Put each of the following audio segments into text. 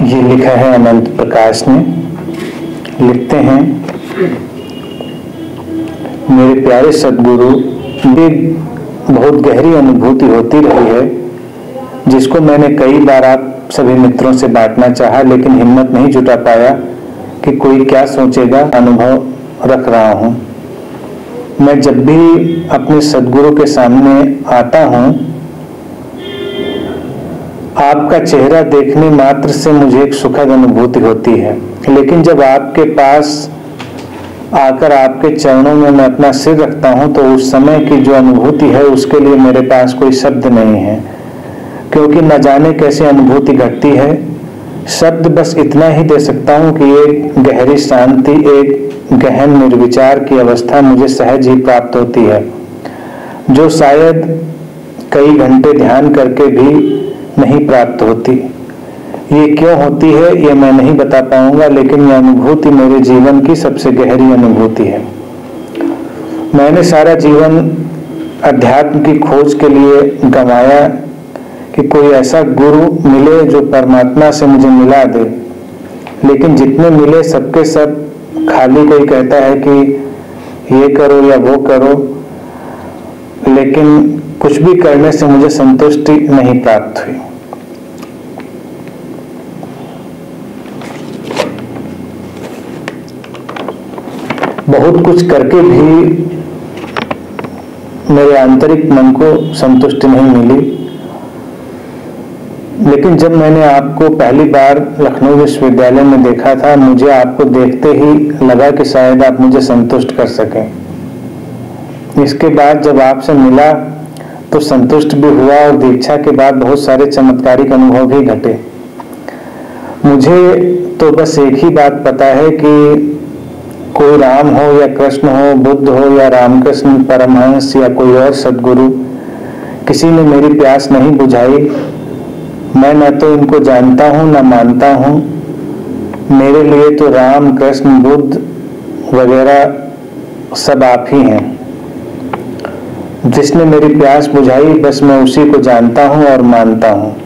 ये लिखा है अनंत प्रकाश ने। लिखते हैं, मेरे प्यारे सद्गुरु, एक बहुत गहरी अनुभूति होती रही है जिसको मैंने कई बार आप सभी मित्रों से बांटना चाहा, लेकिन हिम्मत नहीं जुटा पाया कि कोई क्या सोचेगा। अनुभव रख रहा हूँ। मैं जब भी अपने सद्गुरु के सामने आता हूँ, आपका चेहरा देखने मात्र से मुझे एक सुखद अनुभूति होती है, लेकिन जब आपके पास आकर आपके चरणों में मैं अपना सिर रखता हूं तो उस समय की जो अनुभूति है उसके लिए मेरे पास कोई शब्द नहीं है, क्योंकि न जाने कैसे अनुभूति घटती है। शब्द बस इतना ही दे सकता हूं कि एक गहरी शांति, एक गहन निर्विचार की अवस्था मुझे सहज ही प्राप्त होती है, जो शायद कई घंटे ध्यान करके भी नहीं प्राप्त होती। ये क्यों होती है ये मैं नहीं बता पाऊंगा, लेकिन यह अनुभूति मेरे जीवन की सबसे गहरी अनुभूति है। मैंने सारा जीवन अध्यात्म की खोज के लिए गंवाया कि कोई ऐसा गुरु मिले जो परमात्मा से मुझे मिला दे, लेकिन जितने मिले सबके सब खाली कोई कहता है कि ये करो या वो करो, लेकिन कुछ भी करने से मुझे संतुष्टि नहीं प्राप्त हुई। बहुत कुछ करके भी मेरे आंतरिक मन को संतुष्टि नहीं मिली, लेकिन जब मैंने आपको पहली बार लखनऊ विश्वविद्यालय में देखा था, मुझे आपको देखते ही लगा कि शायद आप मुझे संतुष्ट कर सकें। इसके बाद जब आपसे मिला तो संतुष्ट भी हुआ, और दीक्षा के बाद बहुत सारे चमत्कारिक अनुभव भी घटे। मुझे तो बस एक ही बात पता है कि कोई राम हो या कृष्ण हो, बुद्ध हो या रामकृष्ण परमहंस या कोई और सद्गुरु, किसी ने मेरी प्यास नहीं बुझाई। मैं न तो इनको जानता हूँ न मानता हूँ। मेरे लिए तो राम, कृष्ण, बुद्ध वगैरह सब आप ही हैं। जिसने मेरी प्यास बुझाई बस मैं उसी को जानता हूँ और मानता हूँ।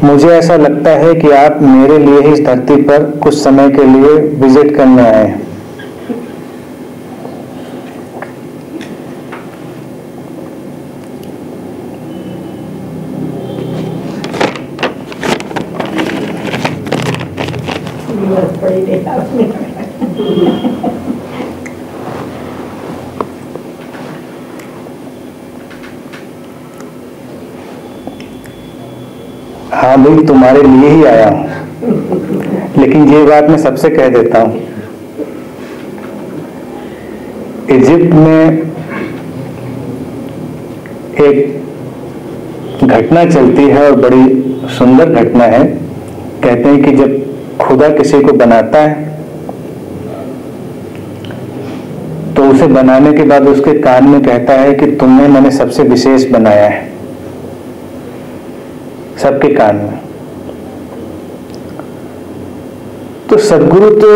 मुझे ऐसा लगता है कि आप मेरे लिए ही इस धरती पर कुछ समय के लिए विजिट करने आए हैं। हाँ भाई, तुम्हारे लिए ही आया हूं, लेकिन ये बात मैं सबसे कह देता हूं। इजिप्ट में एक घटना चलती है और बड़ी सुंदर घटना है। कहते हैं कि जब खुदा किसी को बनाता है तो उसे बनाने के बाद उसके कान में कहता है कि तुमने मैंने सबसे विशेष बनाया है, सबके कान में। तो सद्गुरु तो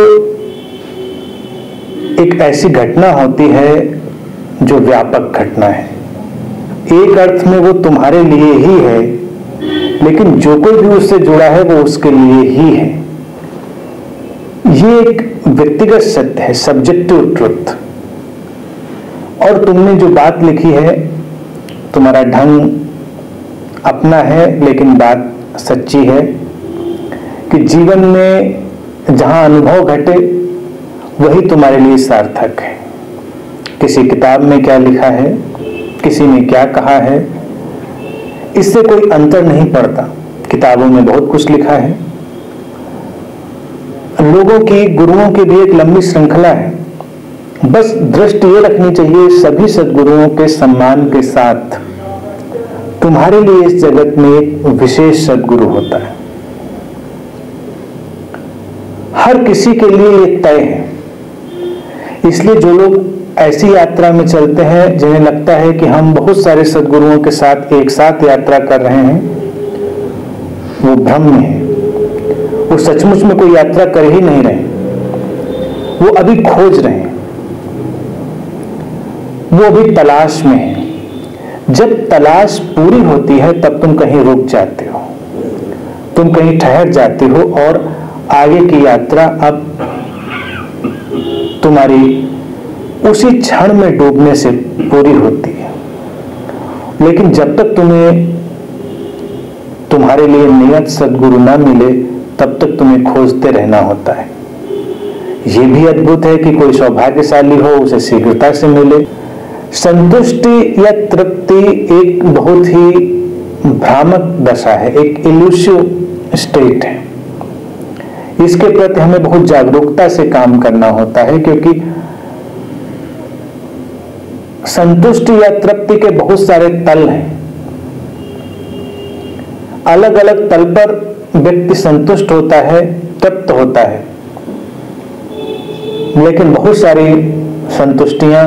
एक ऐसी घटना होती है जो व्यापक घटना है। एक अर्थ में वो तुम्हारे लिए ही है, लेकिन जो कोई भी उससे जुड़ा है वो उसके लिए ही है। ये एक व्यक्तिगत सत्य है, सब्जेक्टिव ट्रुथ। और तुमने जो बात लिखी है, तुम्हारा ढंग अपना है, लेकिन बात सच्ची है कि जीवन में जहां अनुभव घटे वही तुम्हारे लिए सार्थक है। किसी किताब में क्या लिखा है, किसी ने क्या कहा है, इससे कोई अंतर नहीं पड़ता। किताबों में बहुत कुछ लिखा है, लोगों की, गुरुओं की भी एक लंबी श्रृंखला है। बस दृष्टि ये रखनी चाहिए सभी सद्गुरुओं के सम्मान के साथ तुम्हारे लिए इस जगत में एक विशेष सद्गुरु होता है। हर किसी के लिए एक तय है। इसलिए जो लोग ऐसी यात्रा में चलते हैं जिन्हें लगता है कि हम बहुत सारे सद्गुरुओं के साथ एक साथ यात्रा कर रहे हैं, वो भ्रम में है। वो सचमुच में कोई यात्रा कर ही नहीं रहे, वो अभी खोज रहे हैं, वो अभी तलाश में है। जब तलाश पूरी होती है तब तुम कहीं रुक जाते हो। तुम कहीं ठहर जाती हो और आगे की यात्रा अब तुम्हारी उसी क्षण में डूबने से पूरी होती है। लेकिन जब तक तुम्हें तुम्हारे लिए नियत सद्गुरु ना मिले तब तक तुम्हें खोजते रहना होता है। यह भी अद्भुत है कि कोई सौभाग्यशाली हो उसे शीघ्रता से मिले। संतुष्टि या तृप्ति एक बहुत ही भ्रामक दशा है, एक इल्यूसिव स्टेट है। इसके प्रति हमें बहुत जागरूकता से काम करना होता है, क्योंकि संतुष्टि या तृप्ति के बहुत सारे तल हैं। अलग अलग तल पर व्यक्ति संतुष्ट होता है, तृप्त होता है, लेकिन बहुत सारी संतुष्टियां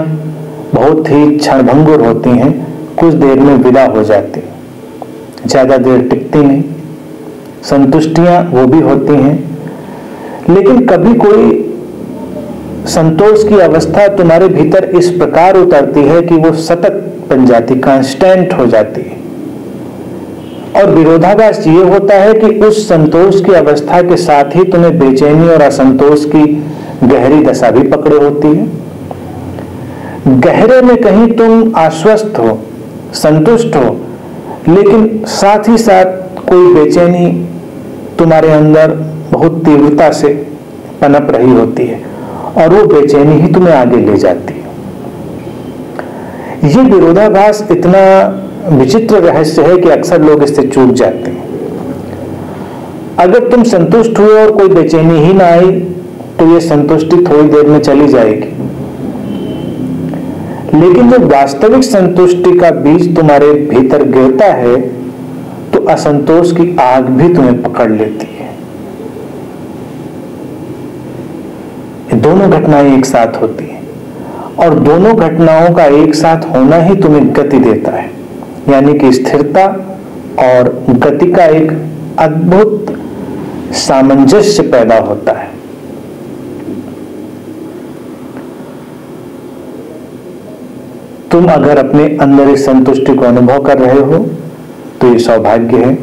बहुत ही क्षणभंगुर होती हैं, कुछ देर में विदा हो जाती, ज्यादा देर टिकती नहीं। संतुष्टियां वो भी होती हैं, लेकिन कभी कोई संतोष की अवस्था तुम्हारे भीतर इस प्रकार उतरती है कि वो सतत बन जाती, कांस्टेंट हो जाती है। और विरोधाभास ये होता है कि उस संतोष की अवस्था के साथ ही तुम्हें बेचैनी और असंतोष की गहरी दशा भी पकड़े होती है। गहरे में कहीं तुम आश्वस्त हो, संतुष्ट हो, लेकिन साथ ही साथ कोई बेचैनी तुम्हारे अंदर बहुत तीव्रता से पनप रही होती है, और वो बेचैनी ही तुम्हें आगे ले जाती है। ये विरोधाभास इतना विचित्र रहस्य है कि अक्सर लोग इससे चूक जाते हैं। अगर तुम संतुष्ट हुए और कोई बेचैनी ही ना आई तो ये संतुष्टि थोड़ी देर में चली जाएगी, लेकिन जब वास्तविक संतुष्टि का बीज तुम्हारे भीतर गिरता है तो असंतोष की आग भी तुम्हें पकड़ लेती है। ये दोनों घटनाएं एक साथ होती हैं, और दोनों घटनाओं का एक साथ होना ही तुम्हें गति देता है, यानी कि स्थिरता और गति का एक अद्भुत सामंजस्य पैदा होता है। तुम अगर अपने अंदर इस संतुष्टि को अनुभव कर रहे हो तो ये सौभाग्य है।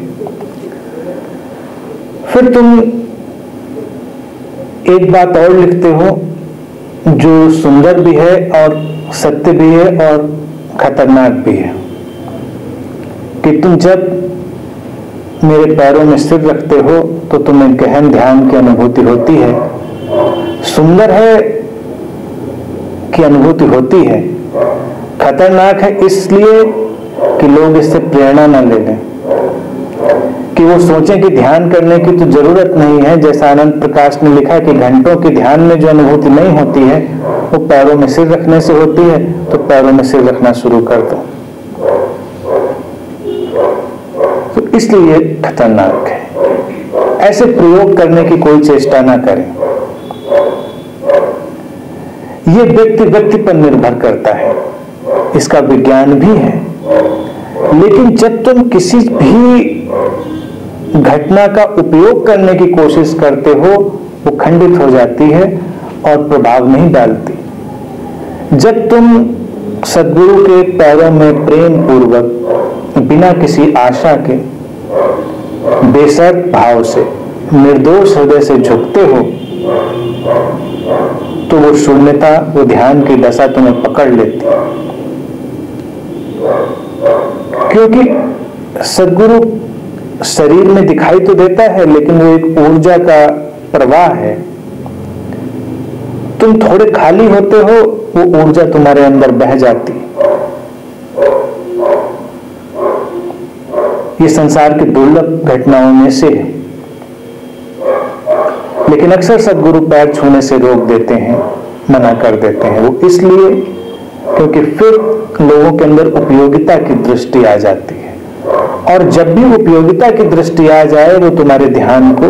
फिर तुम एक बात और लिखते हो जो सुंदर भी है और सत्य भी है और खतरनाक भी है, कि तुम जब मेरे पैरों में सिर रखते हो तो तुम्हें गहन ध्यान की अनुभूति होती है। सुंदर है कि अनुभूति होती है, खतरनाक है इसलिए कि लोग इससे प्रेरणा न ले लें, कि वो सोचें कि ध्यान करने की तो जरूरत नहीं है। जैसा आनंद प्रकाश ने लिखा कि घंटों के ध्यान में जो अनुभूति नहीं होती है वो पैरों में सिर रखने से होती है, तो पैरों में सिर रखना शुरू कर दो। तो इसलिए खतरनाक है, ऐसे प्रयोग करने की कोई चेष्टा ना करें। ये व्यक्ति व्यक्ति पर निर्भर करता है, इसका विज्ञान भी है, लेकिन जब तुम किसी भी घटना का उपयोग करने की कोशिश करते हो वो खंडित हो जाती है और प्रभाव नहीं डालती। जब तुम सद्गुरु के पैरों में प्रेम पूर्वक बिना किसी आशा के बेसर्त भाव से निर्दोष हृदय से झुकते हो तो वो शून्यता, वो ध्यान की दशा तुम्हें पकड़ लेती, क्योंकि सद्गुरु शरीर में दिखाई तो देता है लेकिन वो एक ऊर्जा का प्रवाह है। तुम थोड़े खाली होते हो, वो ऊर्जा तुम्हारे अंदर बह जाती। ये संसार की दुर्लभ घटनाओं में से है, लेकिन अक्सर सद्गुरु पैर छूने से रोक देते हैं, मना कर देते हैं। वो इसलिए क्योंकि फिर लोगों के अंदर उपयोगिता की दृष्टि आ जाती है, और जब भी उपयोगिता की दृष्टि आ जाए वो तुम्हारे ध्यान को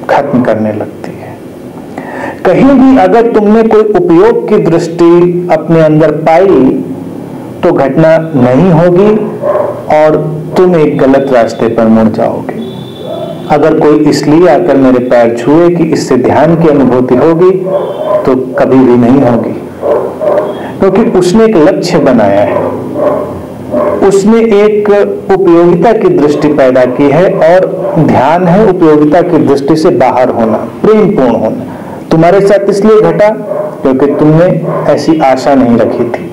खत्म करने लगती है। कहीं भी अगर तुमने कोई उपयोग की दृष्टि अपने अंदर पाई तो घटना नहीं होगी और तुम एक गलत रास्ते पर मुड़ जाओगे। अगर कोई इसलिए आकर मेरे पैर छुए कि इससे ध्यान की अनुभूति होगी तो कभी भी नहीं होगी, क्योंकि उसने एक लक्ष्य बनाया है, उसने एक उपयोगिता की दृष्टि पैदा की है और ध्यान है उपयोगिता की दृष्टि से बाहर होना, प्रेम पूर्ण होना। तुम्हारे साथ इसलिए घटा क्योंकि तुमने ऐसी आशा नहीं रखी थी,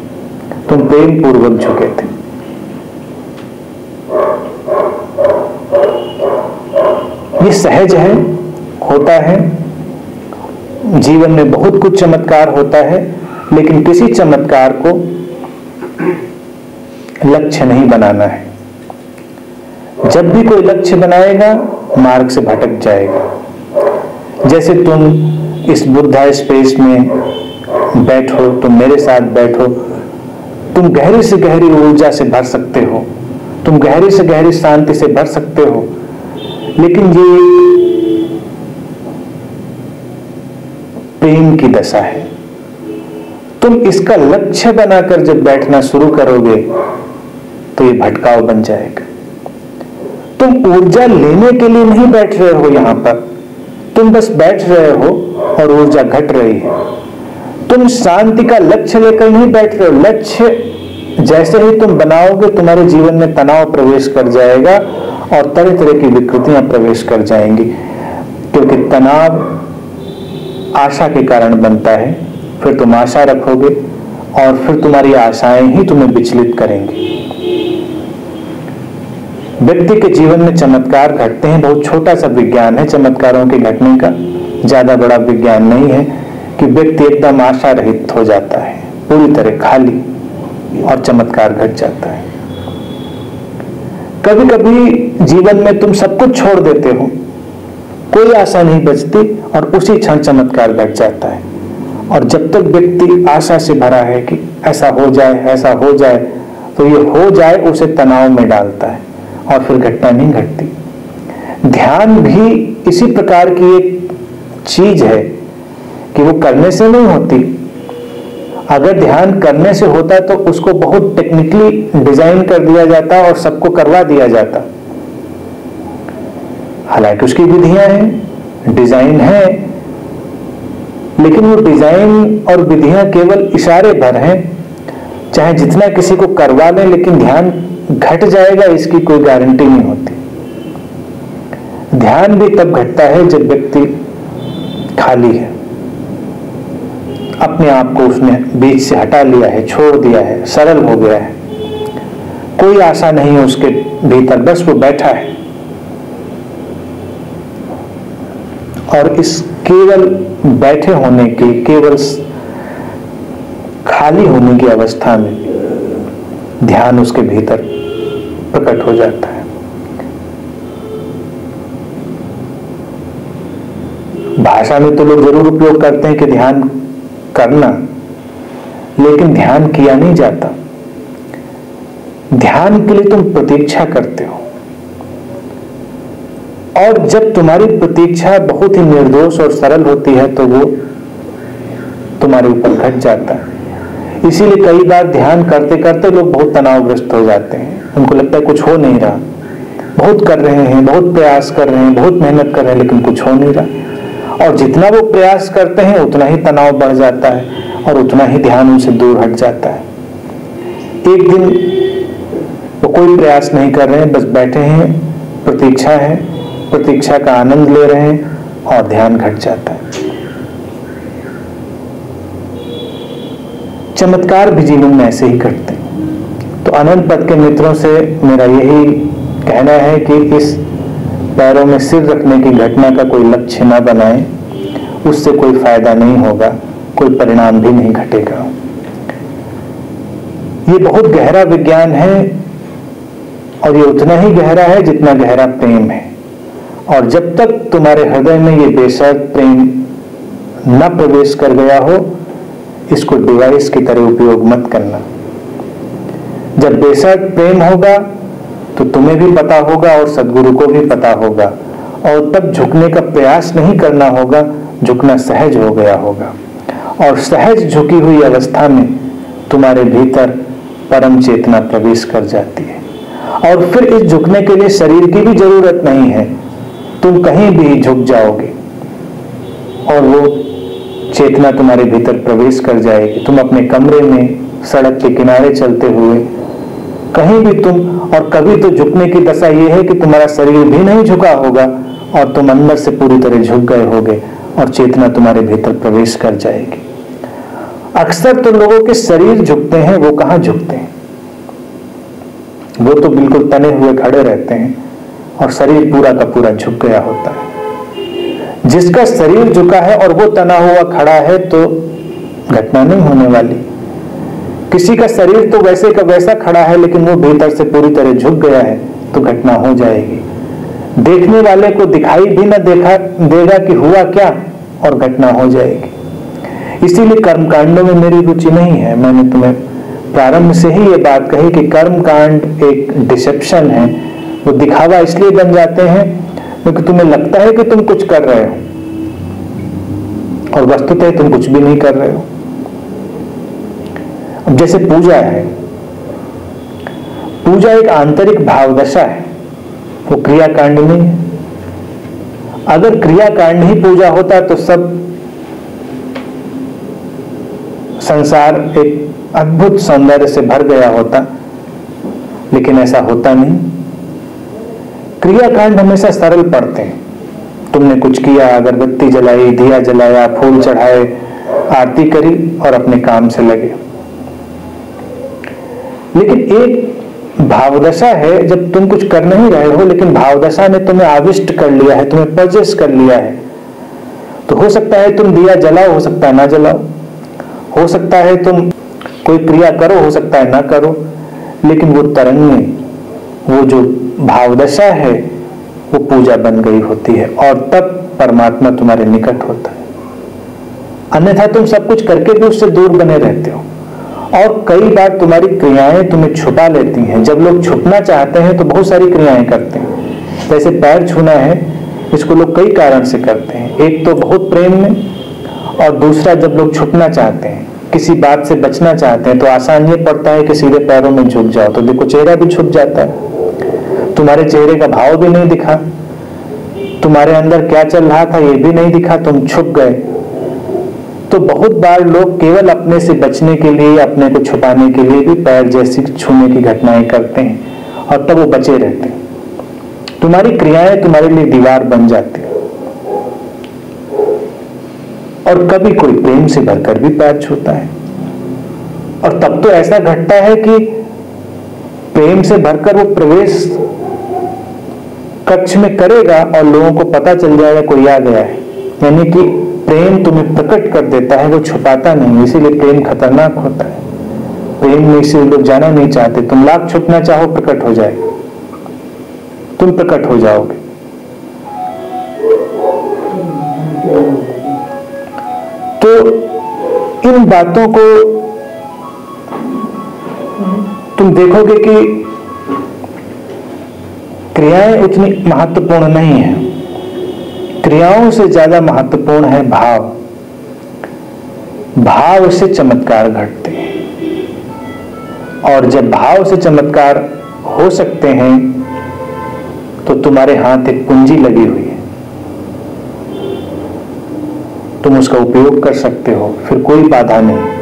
तुम प्रेम पूर्वक झुके थे। ये सहज है, होता है। जीवन में बहुत कुछ चमत्कार होता है, लेकिन किसी चमत्कार को लक्ष्य नहीं बनाना है। जब भी कोई लक्ष्य बनाएगा मार्ग से भटक जाएगा। जैसे तुम इस बुद्धा स्पेस में बैठो, तुम मेरे साथ बैठो, तुम गहरी से गहरी ऊर्जा से भर सकते हो, तुम गहरी से गहरी शांति से भर सकते हो, लेकिन ये प्रेम की दशा है। तुम इसका लक्ष्य बनाकर जब बैठना शुरू करोगे तो ये भटकाव बन जाएगा। तुम ऊर्जा लेने के लिए नहीं बैठ रहे हो यहां पर, तुम बस बैठ रहे हो और ऊर्जा घट रही है। तुम शांति का लक्ष्य लेकर नहीं बैठ रहे हो। लक्ष्य जैसे ही तुम बनाओगे तुम्हारे जीवन में तनाव प्रवेश कर जाएगा और तरह तरह की विकृतियां प्रवेश कर जाएंगी, क्योंकि तनाव आशा के कारण बनता है। फिर तुम आशा रखोगे और फिर तुम्हारी आशाएं ही तुम्हें विचलित करेंगी। व्यक्ति के जीवन में चमत्कार घटते हैं, बहुत छोटा सा विज्ञान है चमत्कारों के घटने का, ज्यादा बड़ा विज्ञान नहीं है कि व्यक्ति एकदम आशा रहित हो जाता है, पूरी तरह खाली, और चमत्कार घट जाता है। कभी कभी जीवन में तुम सब कुछ छोड़ देते हो, कोई आशा नहीं बचती और उसी क्षण चमत्कार घट जाता है। और जब तक व्यक्ति आशा से भरा है कि ऐसा हो जाए, ऐसा हो जाए, तो ये हो जाए उसे तनाव में डालता है और फिर घटना नहीं घटती। ध्यान भी इसी प्रकार की एक चीज है कि वो करने से नहीं होती। अगर ध्यान करने से होता तो उसको बहुत टेक्निकली डिजाइन कर दिया जाता और सबको करवा दिया जाता। हालांकि उसकी विधियां हैं, डिजाइन है, लेकिन वो डिजाइन और विधियां केवल इशारे भर हैं। चाहे जितना किसी को करवा लें, लेकिन ध्यान घट जाएगा इसकी कोई गारंटी नहीं होती। ध्यान भी तब घटता है जब व्यक्ति खाली है, अपने आप को उसने बीच से हटा लिया है, छोड़ दिया है, सरल हो गया है, कोई आशा नहीं है उसके भीतर, बस वो बैठा है। और इस केवल बैठे होने की, केवल खाली होने की अवस्था में ध्यान उसके भीतर प्रकट हो जाता है। भाषा में तो लोग जरूर उपयोग करते हैं कि ध्यान करना, लेकिन ध्यान किया नहीं जाता। ध्यान के लिए तुम प्रतीक्षा करते हो, और जब तुम्हारी प्रतीक्षा बहुत ही निर्दोष और सरल होती है तो वो तुम्हारे ऊपर घट जाता है। इसीलिए कई बार ध्यान करते करते लोग बहुत तनावग्रस्त हो जाते हैं। उनको लगता है कुछ हो नहीं रहा, बहुत कर रहे हैं, बहुत प्रयास कर रहे हैं, बहुत मेहनत कर रहे हैं, लेकिन कुछ हो नहीं रहा। और जितना वो प्रयास करते हैं उतना ही तनाव बढ़ जाता है और उतना ही ध्यान उनसे दूर हट जाता है। एक दिन वो कोई प्रयास नहीं कर रहे हैं, बस बैठे हैं, प्रतीक्षा है, प्रतीक्षा का आनंद ले रहे हैं और ध्यान घट जाता है। चमत्कार भी जीवन में ऐसे ही घटते हैं। तो अनंत पद के मित्रों से मेरा यही कहना है कि इस पैरों में सिर रखने की घटना का कोई लक्ष्य न बनाएं, उससे कोई फायदा नहीं होगा, कोई परिणाम भी नहीं घटेगा। ये बहुत गहरा विज्ञान है और ये उतना ही गहरा है जितना गहरा प्रेम है। और जब तक तुम्हारे हृदय में ये बेशर्त प्रेम न प्रवेश कर गया हो, इसको डिवाइस की तरह उपयोग मत करना। जब बेशर्त प्रेम होगा तो तुम्हें भी पता होगा और सद्गुरु को भी पता होगा, और तब झुकने का प्रयास नहीं करना होगा, झुकना सहज हो गया होगा। और सहज झुकी हुई अवस्था में तुम्हारे भीतर परम चेतना प्रवेश कर जाती है। और फिर इस झुकने के लिए शरीर की भी जरूरत नहीं है, तुम कहीं भी झुक जाओगे और वो चेतना तुम्हारे भीतर प्रवेश कर जाएगी। तुम अपने कमरे में, सड़क के किनारे चलते हुए, कहीं भी तुम, और कभी तो झुकने की दशा यह है कि तुम्हारा शरीर भी नहीं झुका होगा और तुम अंदर से पूरी तरह झुक गए होगे और चेतना तुम्हारे भीतर प्रवेश कर जाएगी। अक्सर तो लोगों के शरीर झुकते हैं, वो कहाँ झुकते हैं, वो तो बिल्कुल तने हुए खड़े रहते हैं और शरीर पूरा का पूरा झुक गया होता है। जिसका शरीर झुका है और वो तना हुआ खड़ा है तो घटना नहीं होने वाली। किसी का शरीर तो वैसे का वैसा खड़ा है लेकिन वो भीतर से पूरी तरह झुक गया है तो घटना हो जाएगी। देखने वाले को दिखाई भी ना देगा कि हुआ क्या और घटना हो जाएगी। इसीलिए कर्मकांडों में मेरी रुचि नहीं है। मैंने तुम्हें प्रारंभ से ही ये बात कही कि कर्मकांड एक डिसेप्शन है। वो दिखावा इसलिए बन जाते हैं क्योंकि तुम्हें लगता है कि तुम कुछ कर रहे हो और वस्तुतः तुम कुछ भी नहीं कर रहे हो। अब जैसे पूजा है, पूजा एक आंतरिक भावदशा है, वो क्रियाकांड नहीं है। अगर क्रियाकांड ही पूजा होता तो सब संसार एक अद्भुत सौंदर्य से भर गया होता, लेकिन ऐसा होता नहीं। क्रियाकांड हमेशा सरल पड़ते हैं। तुमने कुछ किया, अगरबत्ती जलाई, दिया जलाया, फूल चढ़ाए, आरती करी और अपने काम से लगे। लेकिन एक भावदशा है जब तुम कुछ कर नहीं रहे हो लेकिन भावदशा ने तुम्हें आविष्ट कर लिया है, तुम्हें पजेस कर लिया है। तो हो सकता है तुम दिया जलाओ, हो सकता है ना जलाओ, हो सकता है तुम कोई क्रिया करो, हो सकता है ना करो, लेकिन वो तरंगें, वो जो भावदशा है वो पूजा बन गई होती है और तब परमात्मा तुम्हारे निकट होता है। अन्यथा तुम सब कुछ करके भी उससे दूर बने रहते हो और कई बार तुम्हारी क्रियाएं तुम्हें छुपा लेती हैं। जब लोग छुपना चाहते हैं तो बहुत सारी क्रियाएं करते हैं। जैसे पैर छूना है, इसको लोग कई कारण से करते हैं। एक तो बहुत प्रेम में, और दूसरा जब लोग छुपना चाहते हैं, किसी बात से बचना चाहते हैं तो आसान ये पड़ता है कि सीधे पैरों में झुक जाओ। तो देखो चेहरा भी छुप जाता है, तुम्हारे चेहरे का भाव भी नहीं दिखा, तुम्हारे अंदर क्या चल रहा था ये भी नहीं दिखा, तुम छुप गए। तो बहुत बार लोग केवल अपने से बचने के लिए, अपने को छुपाने के लिए भी पैर जैसी छूने की घटनाएं करते हैं और तब वो बचे रहते हैं। तुम्हारी क्रियाएं तुम्हारे लिए दीवार बन जाती है। और कभी कोई प्रेम से भरकर भी पैर छूता है और तब तो ऐसा घटता है कि प्रेम से भरकर वो प्रवेश कक्ष में करेगा और लोगों को पता चल जाएगा कोई आ गया है। यानी कि प्रेम तुम्हें प्रकट कर देता है, वो छुपाता नहीं। इसीलिए प्रेम खतरनाक होता है। प्रेम में इसीलिए लोग जाना नहीं चाहते। तुम लाख छुपना चाहो, प्रकट हो जाए, तुम प्रकट हो जाओगे। तो इन बातों को तुम देखोगे कि क्रियाएं उतनी महत्वपूर्ण नहीं है। क्रियाओं से ज्यादा महत्वपूर्ण है भाव। भाव से चमत्कार घटते हैं और जब भाव से चमत्कार हो सकते हैं तो तुम्हारे हाथ एक पूंजी लगी हुई है, तुम उसका उपयोग कर सकते हो, फिर कोई बाधा नहीं।